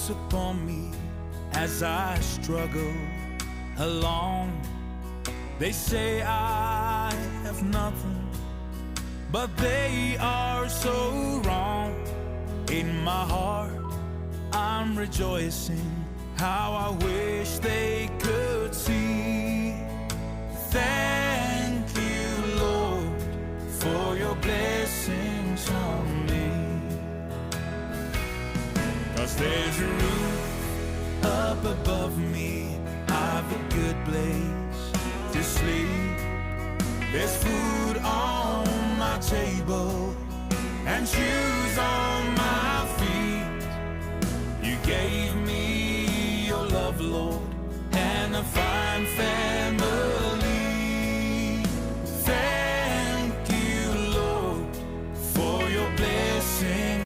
looks upon me as I struggle along. They say I have nothing, but they are so wrong. In my heart I'm rejoicing, how I wish they could see. Thank you, Lord, for your blessings on me. 'Cause there's a roof up above me, I've a good place to sleep. There's food on my table and shoes on my feet. You gave me your love, Lord, and a fine